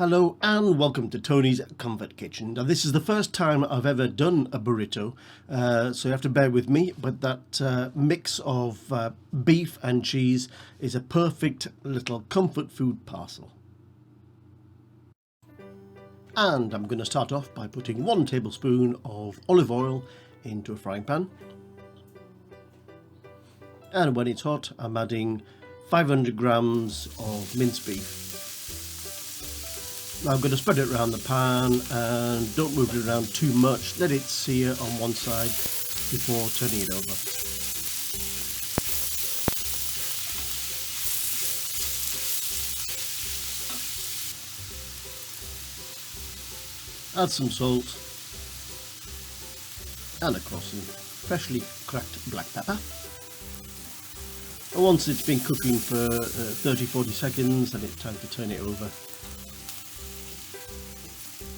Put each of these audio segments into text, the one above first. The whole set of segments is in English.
Hello and welcome to Tony's Comfort Kitchen. Now this is the first time I've ever done a burrito, so you have to bear with me, but that mix of beef and cheese is a perfect little comfort food parcel. And I'm going to start off by putting 1 tablespoon of olive oil into a frying pan. And when it's hot, I'm adding 500 grams of minced beef. Now I'm going to spread it around the pan and don't move it around too much. Let it sear on one side before turning it over. Add some salt and of course some freshly cracked black pepper. And once it's been cooking for 30-40 seconds, then it's time to turn it over.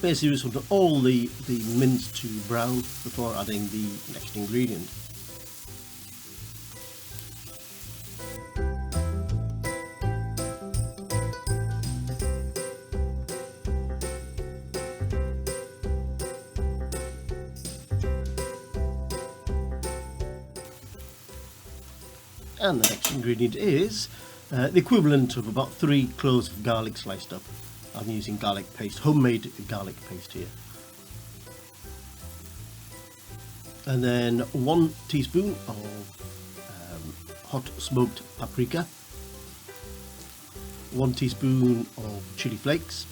Basically just want all the mince to brown before adding the next ingredient. And the next ingredient is the equivalent of about 3 cloves of garlic sliced up. I'm using garlic paste, homemade garlic paste here. And then 1 teaspoon of hot smoked paprika, 1 teaspoon of chili flakes,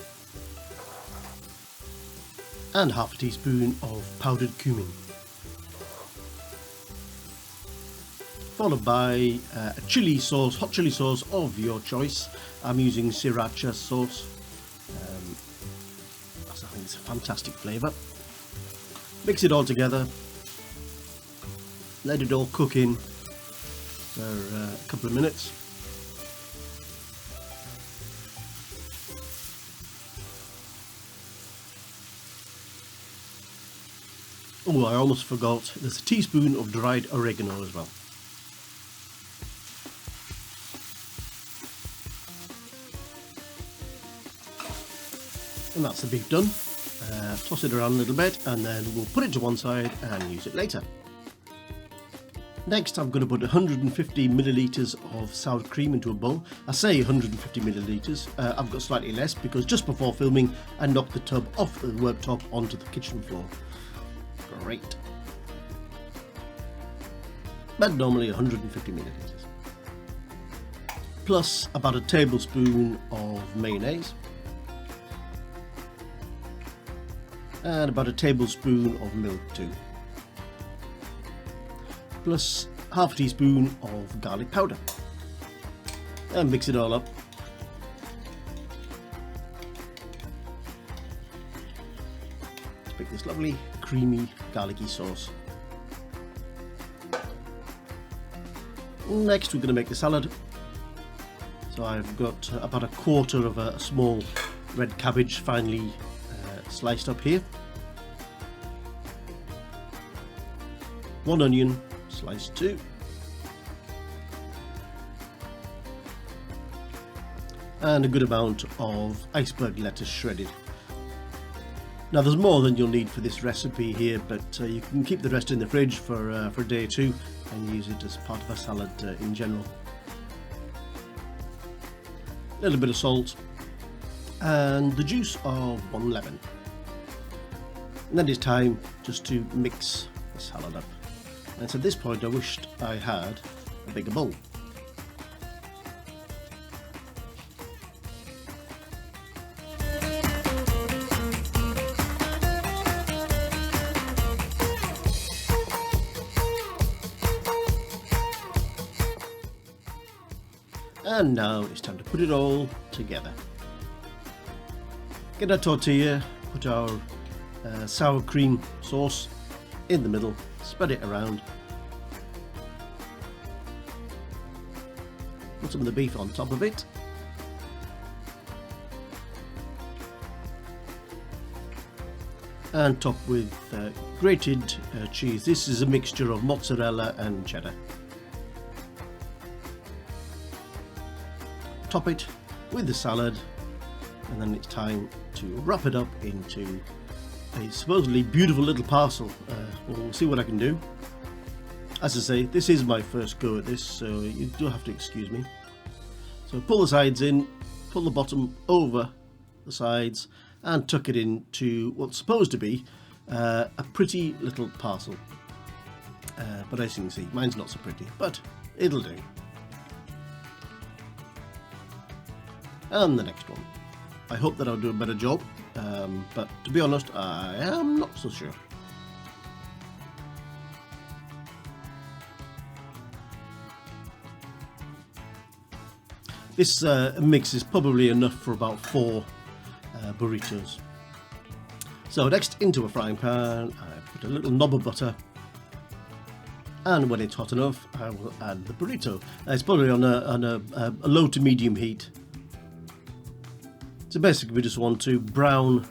and half a teaspoon of powdered cumin. Followed by a chili sauce, hot chili sauce of your choice. I'm using sriracha sauce. I think it's a fantastic flavour. Mix it all together. Let it all cook in for a couple of minutes. Oh, I almost forgot. There's a teaspoon of dried oregano as well. And that's the beef done. Toss it around a little bit and then we'll put it to one side and use it later. Next I'm going to put 150 millilitres of sour cream into a bowl. I say 150 millilitres, I've got slightly less because just before filming I knocked the tub off the worktop onto the kitchen floor. Great. But normally 150 millilitres. Plus about a tablespoon of mayonnaise. And about a tablespoon of milk too, plus half a teaspoon of garlic powder, and mix it all up. To make this lovely creamy garlicky sauce. Next we're going to make the salad. So I've got about a quarter of a small red cabbage finely sliced up here, 1 onion sliced too, and a good amount of iceberg lettuce shredded. Now there's more than you'll need for this recipe here, but you can keep the rest in the fridge for a day or two and use it as part of a salad in general. A little bit of salt and the juice of 1 lemon. And then it's time just to mix the salad up. And so at this point I wished I had a bigger bowl. And now it's time to put it all together. Get a tortilla, put our sour cream sauce in the middle, spread it around, put some of the beef on top of it, and top with grated cheese. This is a mixture of mozzarella and cheddar. Top it with the salad and then it's time to wrap it up into a supposedly beautiful little parcel. We'll see what I can do. As I say, this is my first go at this, so you do have to excuse me. So pull the sides in, pull the bottom over the sides, and tuck it into what's supposed to be a pretty little parcel. But as you can see, mine's not so pretty, but it'll do. And the next one. I hope that I'll do a better job, but to be honest, I am not so sure. This mix is probably enough for about 4 burritos. So next, into a frying pan, I put a little knob of butter, and when it's hot enough, I will add the burrito. It's probably on a low to medium heat. So basically we just want to brown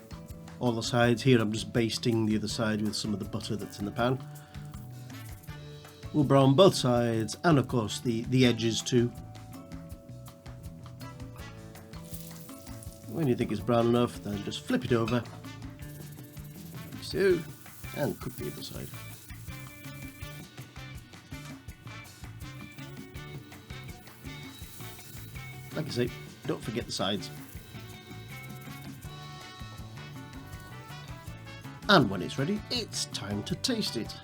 all the sides. Here I'm just basting the other side with some of the butter that's in the pan. We'll brown both sides, and of course the edges too. When you think it's brown enough, then just flip it over, like so, and cook the other side. Like I say, don't forget the sides. And when it's ready, it's time to taste it.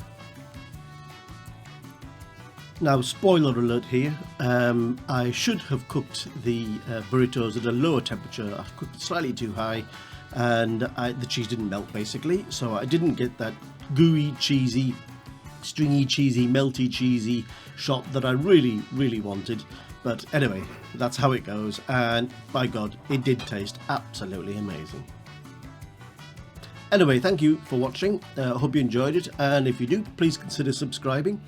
Now, spoiler alert here, I should have cooked the burritos at a lower temperature. I cooked it slightly too high, and the cheese didn't melt basically, so I didn't get that gooey, cheesy, stringy, cheesy, melty, cheesy shot that I really, really wanted. But anyway, that's how it goes, and by God, it did taste absolutely amazing. Anyway, thank you for watching. I hope you enjoyed it, and if you do, please consider subscribing.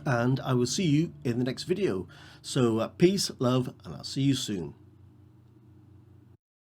And I will see you in the next video. So peace, love, and I'll see you soon.